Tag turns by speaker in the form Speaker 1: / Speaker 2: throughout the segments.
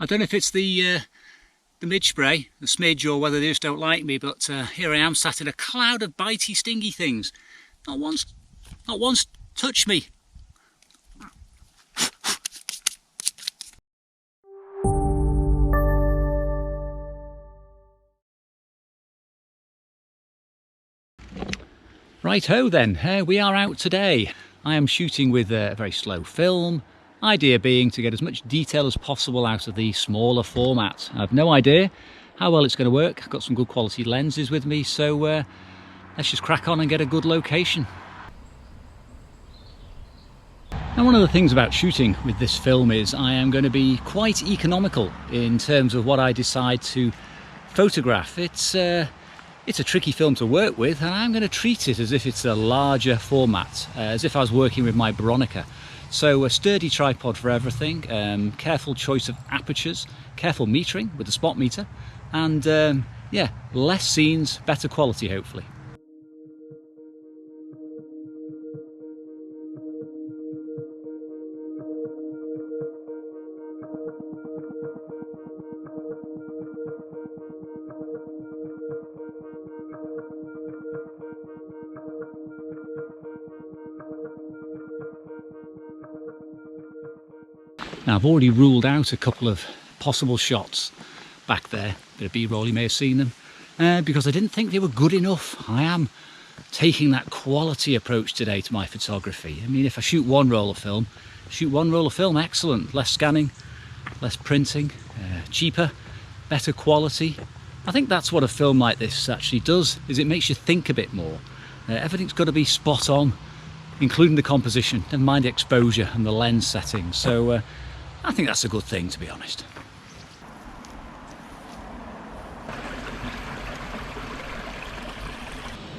Speaker 1: I don't know if it's the midge spray, the smidge, or whether they just don't like me, but here I am sat in a cloud of bitey, stingy things. Not once touched me. Right-ho then, we are out today. I am shooting with a very slow film, idea being to get as much detail as possible out of the smaller format. I have no idea how well it's going to work. I've got some good quality lenses with me, so let's just crack on and get a good location. Now, one of the things about shooting with this film is I am going to be quite economical in terms of what I decide to photograph. It's a tricky film to work with, and I'm going to treat it as if it's a larger format, as if I was working with my Veronica. So a sturdy tripod for everything, careful choice of apertures, careful metering with the spot meter, and yeah, less scenes, better quality hopefully. Now, I've already ruled out a couple of possible shots back there, bit of B-roll, you may have seen them, because I didn't think they were good enough. I am taking that quality approach today to my photography. I mean, if I shoot one roll of film, excellent. Less scanning, less printing, cheaper, better quality. I think that's what a film like this actually does, is it makes you think a bit more. Everything's got to be spot on, including the composition, never mind the exposure and the lens settings. So I think that's a good thing, to be honest.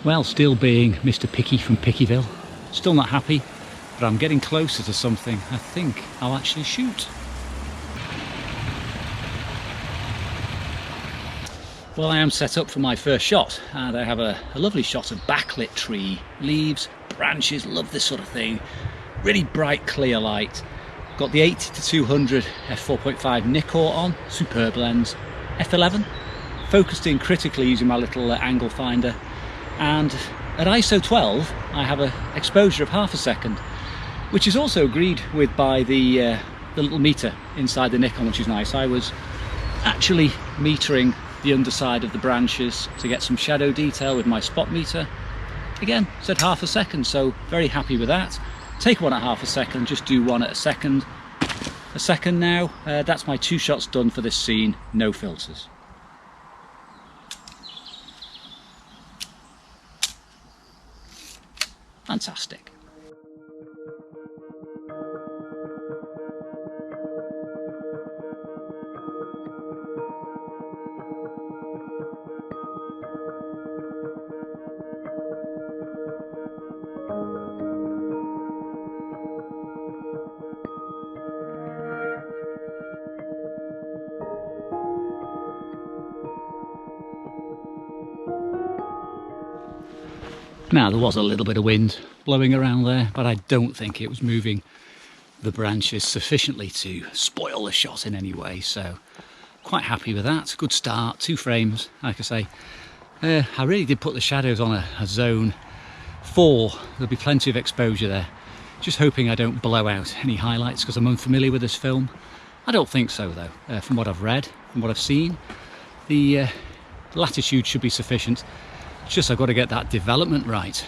Speaker 1: Well, still being Mr. Picky from Pickyville, still not happy, but I'm getting closer to something I think I'll actually shoot. Well, I am set up for my first shot, and I have a lovely shot of backlit tree, leaves, branches, love this sort of thing. Really bright, clear light. Got the 80-200 f4.5 Nikon on, superb lens, f11, focused in critically using my little angle finder, and at ISO 12 I have an exposure of half a second, which is also agreed with by the little meter inside the Nikon, which is nice. I was actually metering the underside of the branches to get some shadow detail with my spot meter. Again, said half a second, so very happy with that. Take one at half a second, just do one at a second. A second now, that's my 2 shots done for this scene, no filters. Fantastic. Now, there was a little bit of wind blowing around there, but I don't think it was moving the branches sufficiently to spoil the shot in any way, so quite happy with that. Good start, 2 frames, like I say. I really did put the shadows on a zone 4, there'll be plenty of exposure there. Just hoping I don't blow out any highlights because I'm unfamiliar with this film. I don't think so though, from what I've read, from what I've seen. The latitude should be sufficient. It's just I've got to get that development right.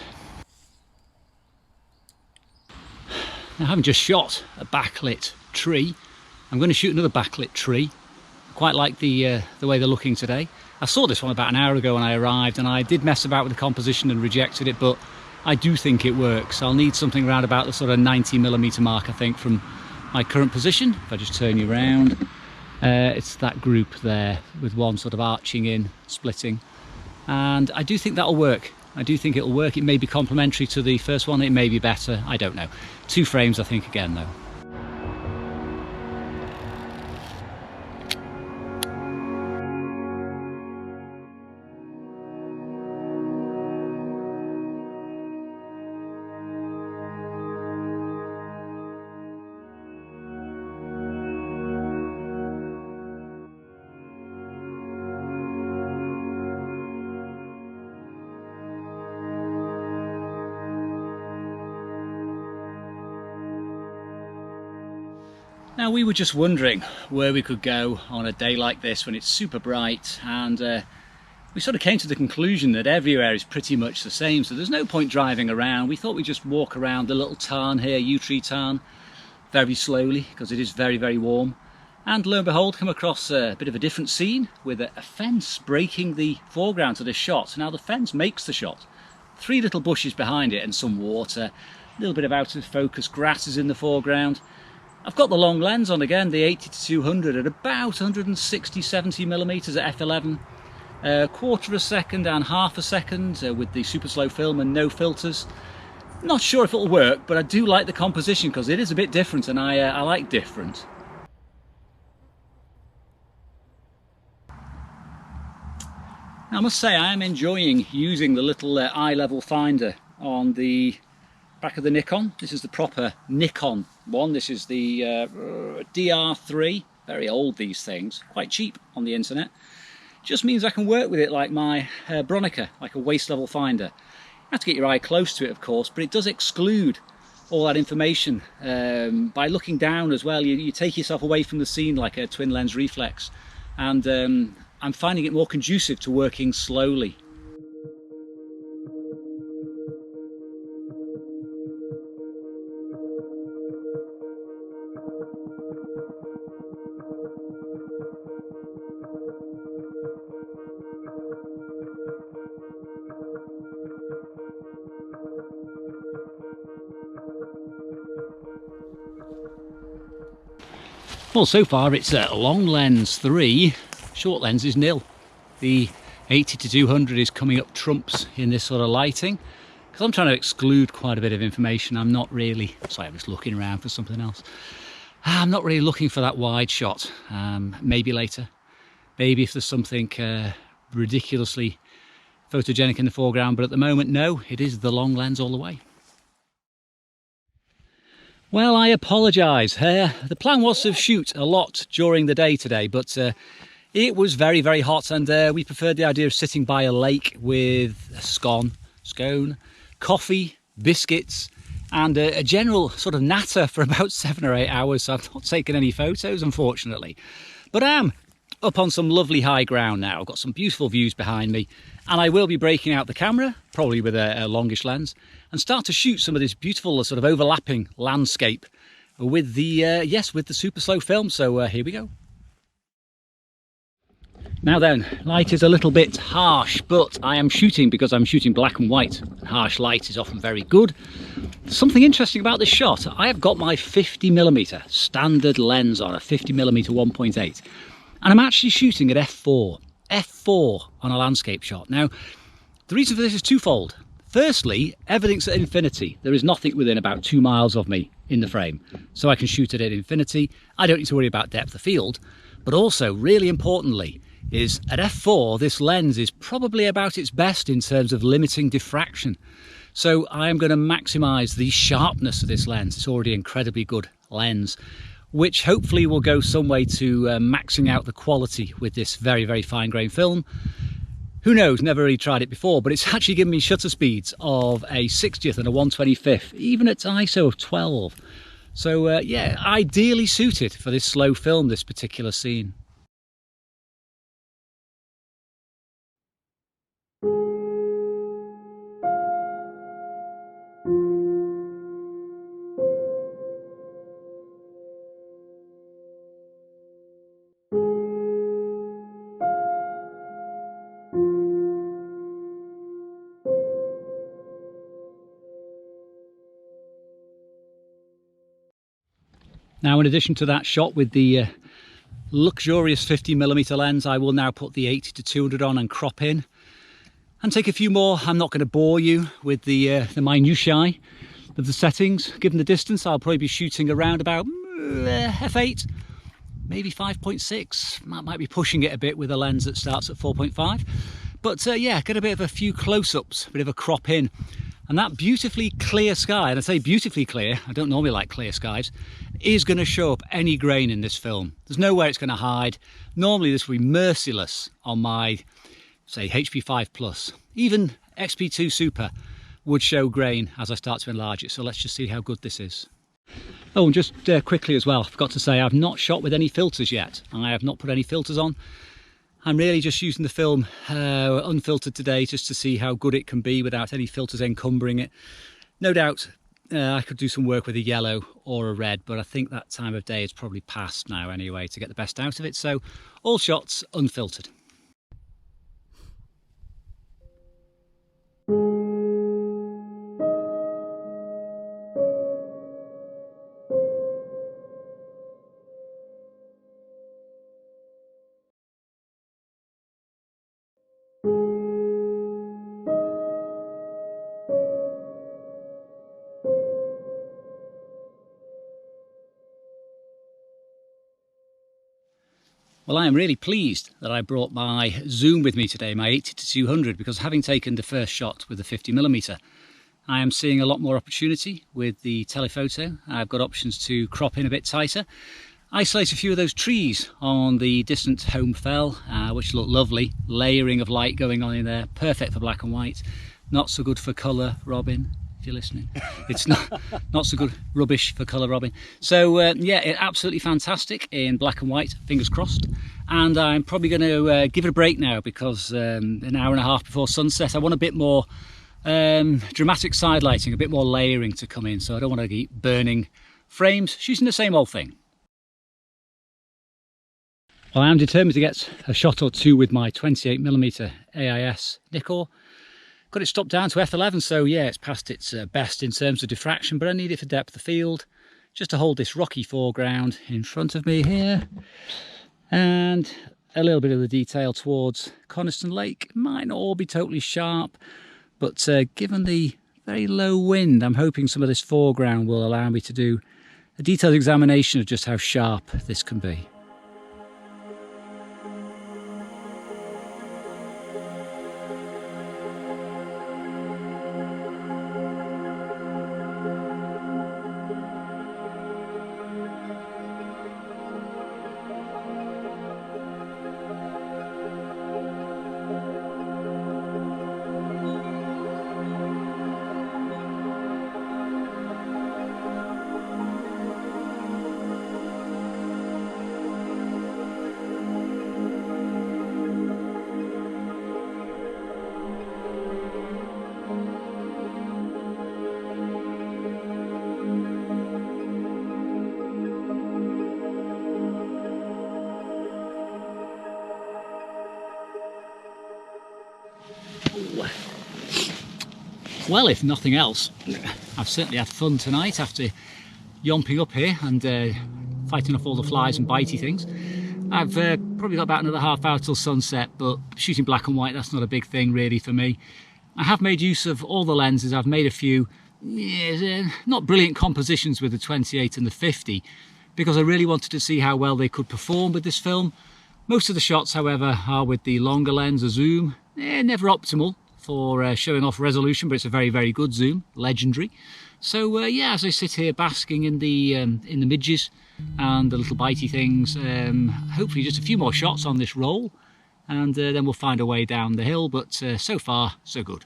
Speaker 1: Now, having just shot a backlit tree, I'm going to shoot another backlit tree. I quite like the way they're looking today. I saw this one about an hour ago when I arrived, and I did mess about with the composition and rejected it, but I do think it works. I'll need something around about the sort of 90mm mark, I think, from my current position. If I just turn you around, it's that group there with one sort of arching in, splitting. And I do think that'll work. I do think it'll work. It may be complementary to the first one, it may be better, I don't know. 2 frames I think again though. Now, we were just wondering where we could go on a day like this when it's super bright, and we sort of came to the conclusion that everywhere is pretty much the same, so there's no point driving around. We thought we'd just walk around the little tarn here, Yew Tree Tarn, very slowly because it is very, very warm. And lo and behold, come across a bit of a different scene with a fence breaking the foreground to this shot. Now the fence makes the shot. 3 little bushes behind it and some water, a little bit of out of focus grasses in the foreground. I've got the long lens on again, the 80-200 at about 160-70mm at f11, a quarter of a second and half a second with the super slow film and no filters. Not sure if it'll work, but I do like the composition because it is a bit different, and I like different. Now, I must say I am enjoying using the little eye level finder on the back of the Nikon. This is the proper Nikon one. This is the DR3, very old these things, quite cheap on the internet. Just means I can work with it like my Bronica, like a waist level finder. You have to get your eye close to it, of course, but it does exclude all that information. By looking down as well, you take yourself away from the scene like a twin lens reflex, and I'm finding it more conducive to working slowly. Well, so far it's a long lens 3, short lens is nil. The 80-200 is coming up trumps in this sort of lighting, because I'm trying to exclude quite a bit of information. I'm not really, sorry, I'm just looking around for something else. I'm not really looking for that wide shot. Maybe later, maybe if there's something ridiculously photogenic in the foreground, but at the moment, no, it is the long lens all the way. Well, I apologise. The plan was to shoot a lot during the day today, but it was very, very hot, and we preferred the idea of sitting by a lake with a scone, coffee, biscuits, and a general sort of natter for about 7 or 8 hours, so I've not taken any photos, unfortunately. But I am up on some lovely high ground now. I've got some beautiful views behind me, and I will be breaking out the camera, probably with a longish lens, and start to shoot some of this beautiful sort of overlapping landscape with the with the super slow film. So here we go. Now then, light is a little bit harsh, but I am shooting because I'm shooting black and white. Harsh light is often very good. Something interesting about this shot, I have got my 50mm standard lens on, a 50mm 1.8, and I'm actually shooting at f4 on a landscape shot. Now, the reason for this is twofold. Firstly, everything's at infinity. There is nothing within about 2 miles of me in the frame, so I can shoot it at infinity. I don't need to worry about depth of field, but also, really importantly, is at f4 this lens is probably about its best in terms of limiting diffraction. So I am going to maximise the sharpness of this lens. It's already an incredibly good lens, which hopefully will go some way to maxing out the quality with this very, very fine grain film. Who knows, never really tried it before, but it's actually given me shutter speeds of a 60th and a 125th, even at ISO of 12. So yeah, ideally suited for this slow film, this particular scene. Now, in addition to that shot with the luxurious 50mm lens, I will now put the 80-200 on and crop in and take a few more. I'm not going to bore you with the minutiae of the settings. Given the distance, I'll probably be shooting around about f8, maybe 5.6. Might be pushing it a bit with a lens that starts at 4.5. But yeah, get a few close-ups, a bit of a crop in. And that beautifully clear sky, and I say beautifully clear, I don't normally like clear skies, is going to show up any grain in this film. There's nowhere it's going to hide. Normally this would be merciless on my, say, HP5 Plus. Even XP2 Super would show grain as I start to enlarge it. So let's just see how good this is. Oh, and just quickly as well, I forgot to say I've not shot with any filters yet. I have not put any filters on. I'm really just using the film unfiltered today just to see how good it can be without any filters encumbering it. No doubt I could do some work with a yellow or a red, but I think that time of day is probably past now anyway to get the best out of it. So all shots unfiltered. Well, I am really pleased that I brought my zoom with me today, my 80-200, because having taken the first shot with the 50mm, I am seeing a lot more opportunity with the telephoto. I've got options to crop in a bit tighter, isolate a few of those trees on the distant home fell, which look lovely, layering of light going on in there, perfect for black and white, not so good for colour, Robin. You're listening, it's not so good, rubbish for colour, Robin. So yeah, absolutely fantastic in black and white, fingers crossed. And I'm probably going to give it a break now because an hour and a half before sunset I want a bit more dramatic side lighting, a bit more layering to come in, so I don't want to keep burning frames shooting the same old thing. Well, I am determined to get a shot or two with my 28mm AIS Nikon. Got it stopped down to f11, so yeah, it's past its best in terms of diffraction, but I need it for depth of field, just to hold this rocky foreground in front of me here, and a little bit of the detail towards Coniston Lake. Might not all be totally sharp, but given the very low wind, I'm hoping some of this foreground will allow me to do a detailed examination of just how sharp this can be. Well, if nothing else, I've certainly had fun tonight after yomping up here and fighting off all the flies and bitey things. I've probably got about another half hour till sunset, but shooting black and white, that's not a big thing really for me. I have made use of all the lenses. I've made a few not brilliant compositions with the 28 and the 50 because I really wanted to see how well they could perform with this film. Most of the shots, however, are with the longer lens, a zoom. Never optimal for showing off resolution, but it's a very, very good zoom, legendary. So yeah, as I sit here basking in the midges and the little bitey things, hopefully just a few more shots on this roll, and then we'll find a way down the hill, but so far, so good.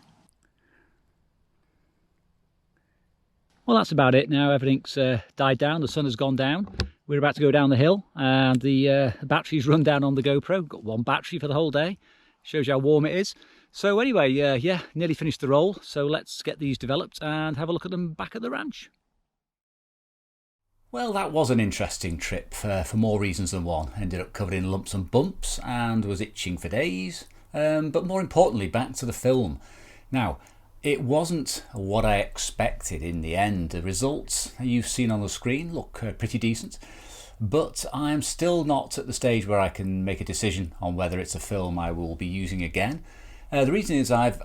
Speaker 1: Well, that's about it now. Everything's died down, the sun has gone down. We're about to go down the hill, and the battery's run down on the GoPro. Got one battery for the whole day. Shows you how warm it is. So anyway, yeah, nearly finished the roll, so let's get these developed and have a look at them back at the ranch. Well, that was an interesting trip for more reasons than one. Ended up covered in lumps and bumps and was itching for days. But more importantly, back to the film. Now, it wasn't what I expected in the end. The results you've seen on the screen look pretty decent. But I'm still not at the stage where I can make a decision on whether it's a film I will be using again. The reason is I've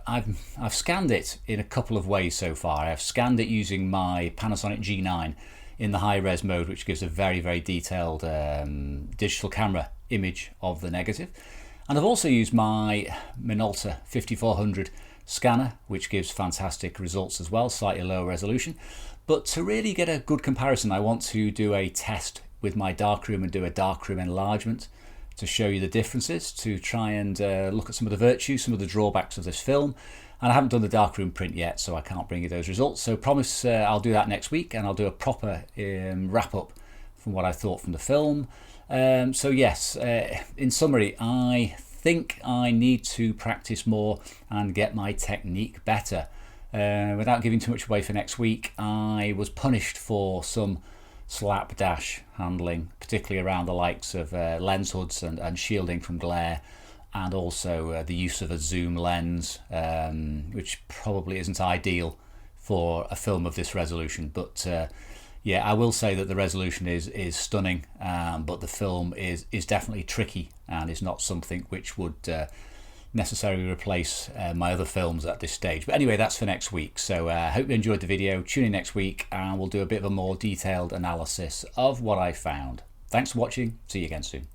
Speaker 1: scanned it in a couple of ways so far. I've scanned it using my Panasonic G9 in the high res mode, which gives a very, very detailed digital camera image of the negative. And I've also used my Minolta 5400 scanner, which gives fantastic results as well, slightly lower resolution. But to really get a good comparison, I want to do a test with my darkroom and do a darkroom enlargement to show you the differences, to try and look at some of the virtues, some of the drawbacks of this film, And I haven't done the darkroom print yet, so I can't bring you those results. So promise I'll do that next week, and I'll do a proper wrap up from what I thought from the film. So yes, in summary, I think I need to practice more and get my technique better. Without giving too much away for next week, I was punished for some slapdash handling, particularly around the likes of lens hoods and shielding from glare, and also the use of a zoom lens, which probably isn't ideal for a film of this resolution. But yeah, I will say that the resolution is stunning, but the film is definitely tricky and is not something which would necessarily replace my other films at this stage. But anyway, that's for next week. So I hope you enjoyed the video. Tune in next week and we'll do a bit of a more detailed analysis of what I found. Thanks for watching. See you again soon.